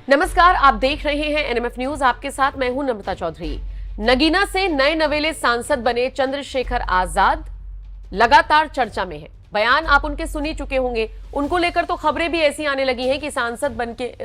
नमस्कार, आप देख रहे हैं एनएमएफ न्यूज। आपके साथ मैं हूं नम्रता चौधरी। नगीना से नए नवेले सांसद बने चंद्रशेखर आजाद लगातार चर्चा में है। बयान आप उनके सुन ही चुके होंगे। उनको लेकर तो खबरें भी ऐसी आने लगी हैं कि सांसद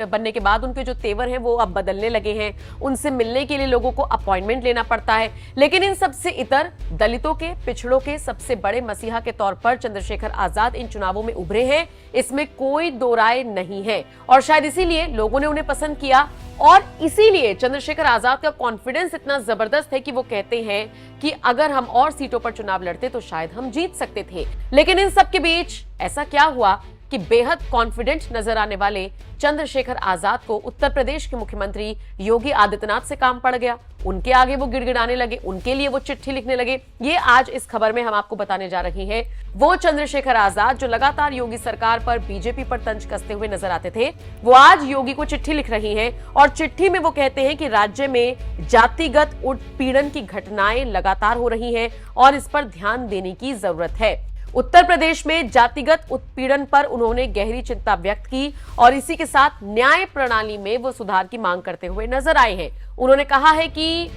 बनने के बाद उनके जो तेवर हैं वो अब बदलने लगे हैं। उनसे मिलने के लिए लोगों को अपॉइंटमेंट लेना पड़ता है। लेकिन इन सबसे इतर दलितों के, पिछड़ों के सबसे बड़े मसीहा के तौर पर चंद्रशेखर आजाद इन चुनावों में उभरे हैं, इसमें कोई दो राय नहीं है। और शायद इसीलिए लोगों ने उन्हें पसंद किया और इसीलिए चंद्रशेखर आजाद का कॉन्फिडेंस इतना जबरदस्त है कि वो कहते हैं कि अगर हम और सीटों पर चुनाव लड़ते तो शायद हम जीत सकते थे। लेकिन इन सब के बीच ऐसा क्या हुआ कि बेहद कॉन्फिडेंट नजर आने वाले चंद्रशेखर आजाद को उत्तर प्रदेश के मुख्यमंत्री योगी आदित्यनाथ से काम पड़ गया। उनके आगे वो गिड़गिड़ाने लगे, उनके लिए वो चिट्ठी लिखने लगे। ये आज इस खबर में हम आपको बताने जा रही हैं। वो चंद्रशेखर आजाद जो लगातार योगी सरकार पर, बीजेपी पर तंज कसते हुए नजर आते थे, वो आज योगी को चिट्ठी लिख रही हैं और चिट्ठी में वो कहते हैं कि राज्य में जातिगत उत्पीड़न की घटनाएं लगातार हो रही हैं और इस पर ध्यान देने की जरूरत है। उत्तर प्रदेश में जातिगत उत्पीड़न पर उन्होंने गहरी चिंता व्यक्त की और इसी के साथ न्याय प्रणाली में वो सुधार की मांग करते हुए नजर आए हैं। उन्होंने कहा है कि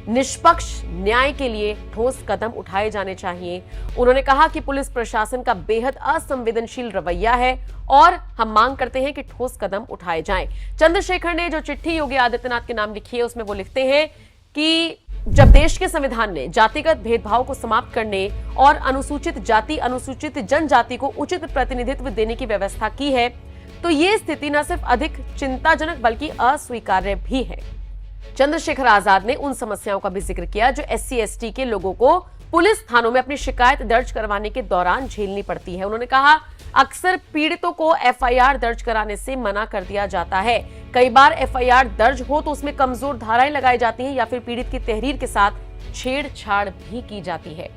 निष्पक्ष न्याय के लिए ठोस कदम उठाए जाने चाहिए। उन्होंने कहा कि पुलिस प्रशासन का बेहद असंवेदनशील रवैया है और हम मांग करते हैं कि ठोस कदम उठाए जाएं। चंद्रशेखर ने जो चिट्ठी योगी आदित्यनाथ के नाम लिखी है उसमें वो लिखते हैं कि जब देश के संविधान ने जातिगत भेदभाव को समाप्त करने और अनुसूचित जाति, अनुसूचित जनजाति को उचित प्रतिनिधित्व देने की व्यवस्था की है, तो ये स्थिति न सिर्फ अधिक चिंताजनक बल्कि अस्वीकार्य भी है। चंद्रशेखर आजाद ने उन समस्याओं का भी जिक्र किया जो SC/ST के लोगों को पुलिस थानों में अपनी शिकायत दर्ज करवाने के दौरान झेलनी पड़ती है। उन्होंने कहा, अक्सर पीड़ितों को FIR दर्ज कराने से मना कर दिया जाता है। कई बार FIR दर्ज हो तो उसमें कमजोर धाराएं लगाई जाती हैं या फिर पीड़ित की तहरीर के साथ छेड़छाड़ भी की जाती है।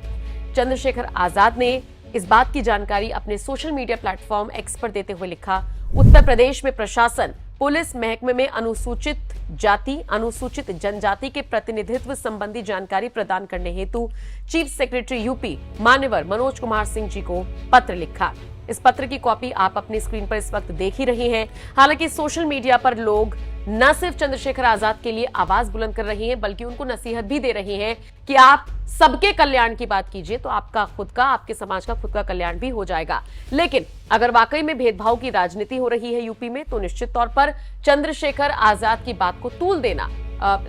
चंद्रशेखर आजाद ने इस बात की जानकारी अपने सोशल मीडिया प्लेटफॉर्म X पर देते हुए लिखा, उत्तर प्रदेश में प्रशासन पुलिस महकमे में अनुसूचित जाति, अनुसूचित जनजाति के प्रतिनिधित्व संबंधी जानकारी प्रदान करने हेतु चीफ सेक्रेटरी UP मान्यवर मनोज कुमार सिंह जी को पत्र लिखा। इस पत्र की कॉपी आप अपनी स्क्रीन पर इस वक्त देख ही रहे हैं। हालांकि सोशल मीडिया पर लोग न सिर्फ चंद्रशेखर आजाद के लिए आवाज बुलंद कर रहे हैं बल्कि उनको नसीहत भी दे रहे हैं कि आप सबके कल्याण की बात कीजिए तो आपका खुद का, आपके समाज का खुद का कल्याण भी हो जाएगा। लेकिन अगर वाकई में भेदभाव की राजनीति हो रही है यूपी में तो निश्चित तौर पर चंद्रशेखर आजाद की बात को तूल देना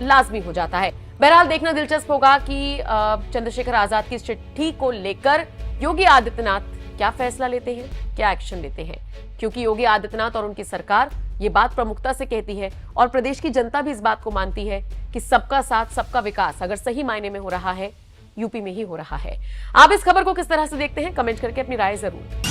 लाजमी हो जाता है। बहरहाल देखना दिलचस्प होगा कि चंद्रशेखर आजाद की चिट्ठी को लेकर योगी आदित्यनाथ क्या फैसला लेते हैं, क्या एक्शन लेते हैं, क्योंकि योगी आदित्यनाथ और उनकी सरकार ये बात प्रमुखता से कहती है और प्रदेश की जनता भी इस बात को मानती है कि सबका साथ, सबका विकास अगर सही मायने में हो रहा है, यूपी में ही हो रहा है। आप इस खबर को किस तरह से देखते हैं, कमेंट करके अपनी राय जरूर